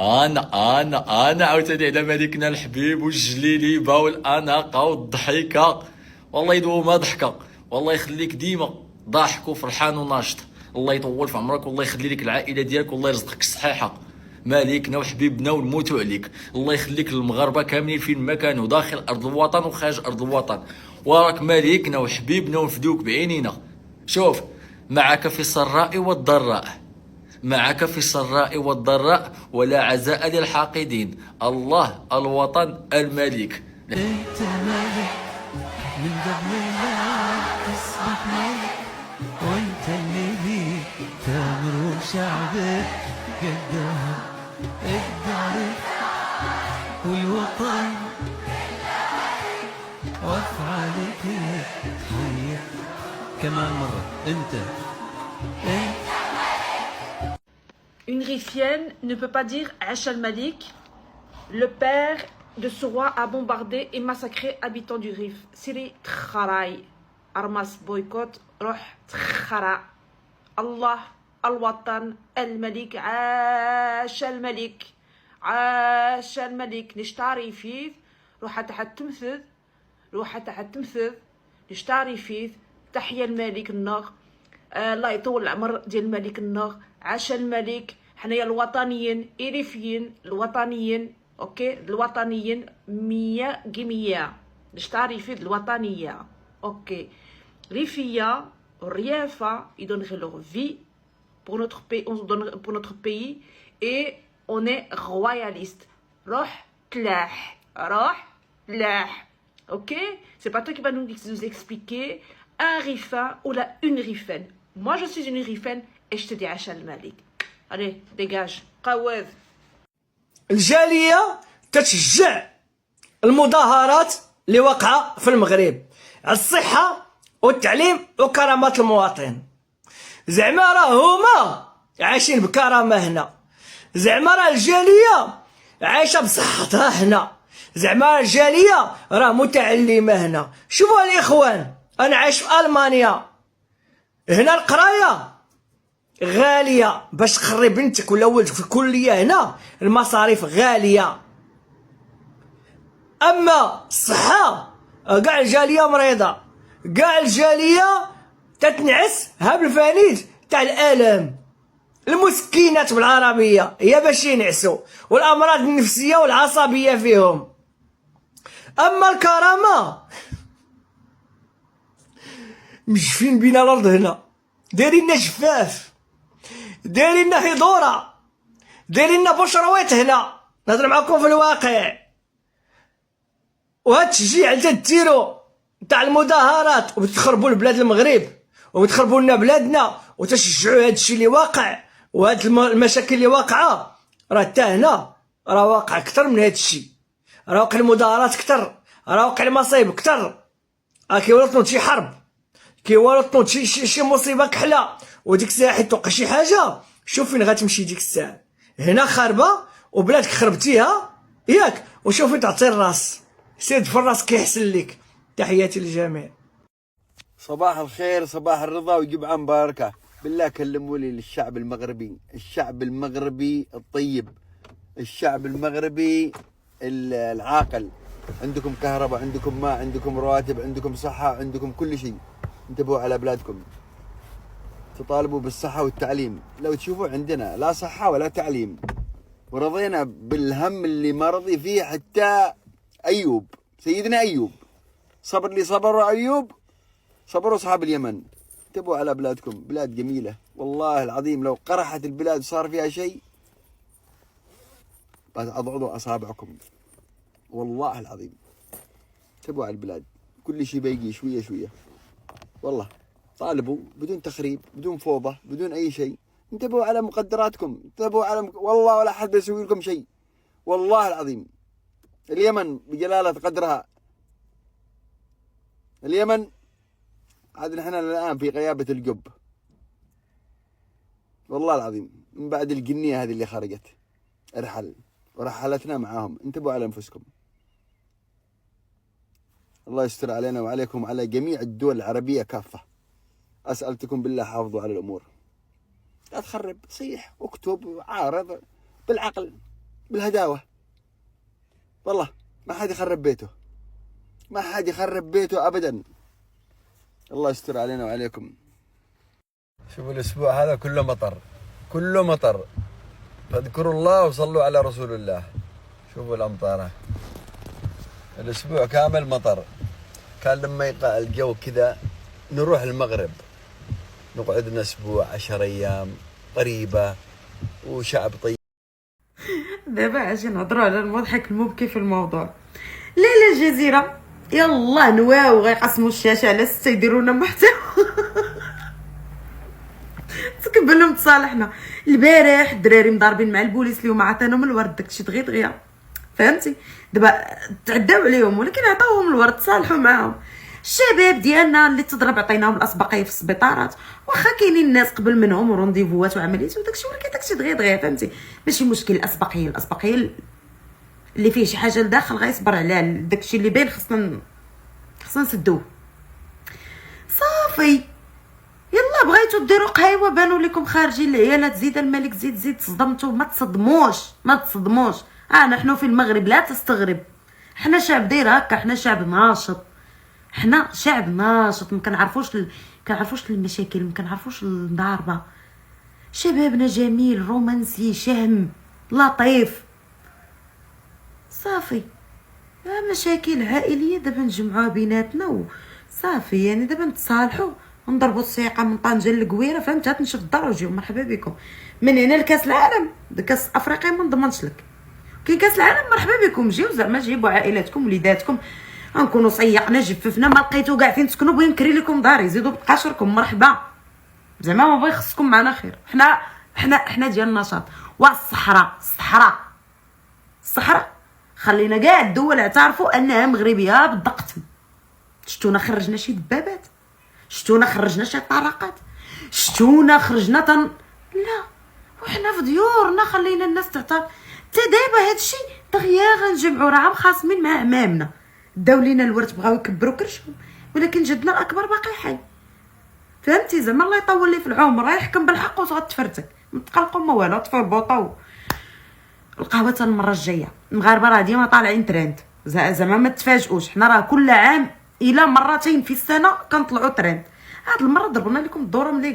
انا عاوتاني على ملكنا الحبيب والجليليبه والاناقه والضحكه. والله يدوم ضحكه، والله يخليك ديما ضاحك وفرحان وناشط. الله يطول في عمرك، والله يخلي لك العائله ديالك، والله يرزقك الصحيحه. مالكنا وحبيبنا ونموتوا عليك. الله يخليك للمغاربه كاملين فين ما كانوا، داخل ارض الوطن وخارج ارض الوطن. وراك مالكنا وحبيبنا ونفدوك بعينينا. شوف، معك في السراء والضراء، معك في السراء والضراء، ولا عزاء للحاقدين. الله، الوطن، الملك. انت ملك من قبل ما تصبح ملك، وانت اللي بيك تامر وشعبك قدام الدار والوطن وافعالك هي كمان مرة انت. Une Riffienne ne peut pas dire Ash al-Malik. Le père de ce roi a bombardé et massacré habitants du Rif. Siri Tcharay. Armas boycott. Roh Tchara. Allah al-Watan al-Malik. Ash al-Malik. Ash al-Malik. نشتاري فيه. روح تحت تمثل. روح تحت تمثل. نشتاري فيه. تحيا الملك النار. الله يطول العمر ديال الملك النار. عاش الملك. حنايا الوطنيين إريفيين الوطنيين، اوكي، الوطنيين 100%. نشتاري في الوطنية، اوكي. ريفية الريافة يدون غير leur vie pour notre pays, on se donne pour notre pays et on est royaliste. روح تلاح، روح تلاح، اوكي. C'est pas toi qui va nous expliquer un rifain ou la une rifaine. Moi je suis une rifaine et je te dis عاش الملك. Allez, dégage. قوذ. الجالية تتشجع المظاهرات اللي واقعة في المغرب على الصحة والتعليم وكرامة المواطن. زعما راه هما عايشين بكرامة هنا، زعما راه الجالية عايشة بصحتها هنا، زعما الجالية راه متعلمة هنا. شوفوا الإخوان، أنا عايش في ألمانيا، هنا القراية غالية، باش تخري بنتك ولا ولدك في الكلية هنا المصاريف غالية. أما الصحة كاع الجالية مريضة، كاع الجالية تتنعس ها بالفانيت تاع الآلام. المسكينات بالعربية هي باش ينعسوا، والأمراض النفسية والعصبية فيهم. أما الكرامة مجفين بينا الأرض هنا، دايرين لنا جفاف، دايرين لنا هضورة، دايرين لنا بشرويت هنا. نهضر معاكم في الواقع. وهاد التشجيع اللي تديرو تاع المظاهرات وبتخربوا البلاد المغرب وبتخربوا لنا بلادنا وتشجعوا هاد الشيء اللي واقع وهاد المشاكل اللي واقعه، راه حتى هنا راه واقع اكثر من هاد الشيء، راه واقع المظاهرات اكثر، راه واقع المصايب اكثر. راه كيورطنوا شي حرب، كيورطنوا شي مصيبه كحله، وديك الساعه حيت توقع شي حاجه شوف فين غتمشي ديك الساعه. هنا خاربه وبلادك خربتيها ياك، وشوف فين تعطي الراس. سيد في الراس كيحسن لك. تحياتي للجميع. صباح الخير، صباح الرضا وجمعة مباركة. بالله كلموا لي للشعب المغربي، الشعب المغربي الطيب، الشعب المغربي العاقل. عندكم كهرباء، عندكم ماء، عندكم رواتب، عندكم صحة، عندكم كل شيء. انتبهوا على بلادكم، تطالبوا بالصحة والتعليم. لو تشوفوا عندنا لا صحة ولا تعليم، ورضينا بالهم اللي ما رضي فيه حتى أيوب، سيدنا أيوب. صبر اللي صبروا أيوب صبروا أصحاب اليمن. انتبهوا على بلادكم، بلاد جميلة والله العظيم. لو قرحت البلاد صار فيها شيء أضعضوا أصابعكم والله العظيم. انتبهوا على البلاد، كل شيء بيجي شوية شوية والله. طالبوا بدون تخريب، بدون فوضى، بدون أي شيء. انتبهوا على مقدراتكم، انتبهوا على والله ولا أحد بيسوي لكم شيء والله العظيم. اليمن بجلالة قدرها، اليمن عاد نحن الآن في غيابة الجب والله العظيم، من بعد الجنية هذه اللي خرجت ارحل ورحلتنا معاهم. انتبهوا على أنفسكم، الله يستر علينا وعليكم وعلى جميع الدول العربية كافة. أسألتكم بالله حافظوا على الأمور، لا تخرب، صيح، اكتب، عارض بالعقل. بالهداوة. والله ما حد يخرب بيته، ما حد يخرب بيته أبدا. الله يستر علينا وعليكم. شوفوا الأسبوع هذا كله مطر، كله مطر. فاذكروا الله وصلوا على رسول الله. شوفوا الأمطار، الأسبوع كامل مطر. كان لما يقع الجو كذا نروح المغرب، نقعد لنا أسبوع 10 أيام قريبة وشعب طيب. دابا اجي نهضروا على المضحك المبكي في الموضوع. ليلة الجزيرة يلا نواو غيقسموا الشاشة على 6 يديروا لنا محتوى. تقبلهم تصالحنا. البارح الدراري مضاربين مع البوليس اليوم عطيناهم الورد داكشي دغيا فهمتي. دابا تعداو عليهم ولكن عطاوهم الورد تصالحوا معاهم. الشباب ديالنا اللي تضرب عطيناهم الاسبقيه في السبيطارات، واخا كاينين الناس قبل منهم ورونديفوات وعمليات وداكشي، ولكن داكشي دغيا فهمتي. ماشي مشكل. الاسبقيه اللي فيه شي حاجه لداخل غيصبر عليها، داكشي اللي باين خصنا نسدوه صافي. يلا بغيتو ديروا قهيوه بانوا لكم خارجين العيالات، زيد الملك زيد صدمتوا. ما تصدموش. نحن في المغرب لا تستغرب. حنا شعب داير هكا، حنا شعب ناشط، ما كنعرفوش المشاكل، ما كنعرفوش الضاربه. شبابنا جميل رومانسي شهم لطيف صافي. مشاكل عائليه دابا نجمعوها بيناتنا وصافي. يعني دابا نتصالحوا ونضربوا السياقه من طنجه للقويره فهمت. تنشف الدار وجيو مرحبا بكم. من هنا لكاس العالم، كاس افريقيا ما نضمنش لك. كاين كاس العالم مرحبا بكم، جيو زعما جيبوا عائلاتكم وليداتكم، غنكونوا صيقنا جففنا. ما لقيتو كاع فين تسكنوا بغي نكري لكم داري، زيدوا بقاشركم مرحبا. زعما ما بغي خصكم معنا خير. حنا ديال النشاط. والصحراء خلينا كاع الدول اعترفوا انها مغربيه بالضقتم. شتونا خرجنا شي دبابات، شتونا خرجنا شي طرقات، شتونا خرجنا لا، وحنا في ديورنا خلينا الناس تعترف. حتى دابا هادشي دغيا غنجمعوا. راه خاصمين مع عمامنا داو لينا الورد، بغاو يكبروا كرشهم، ولكن جدنا الاكبر باقي حي فهمتي. زعما الله يطول لي في العمر، راه يحكم بالحق وتغتفرتك. ما تقلقوا ما والو، طفوا البوطه. القهوه حتى المره الجايه. المغاربه راه ديما طالعين ترند، زعما ما تفاجئوش. حنا راه كل عام الى مرتين في السنه كنطلعوا ترند. هاد المره ضربنا لكم الدوره ملي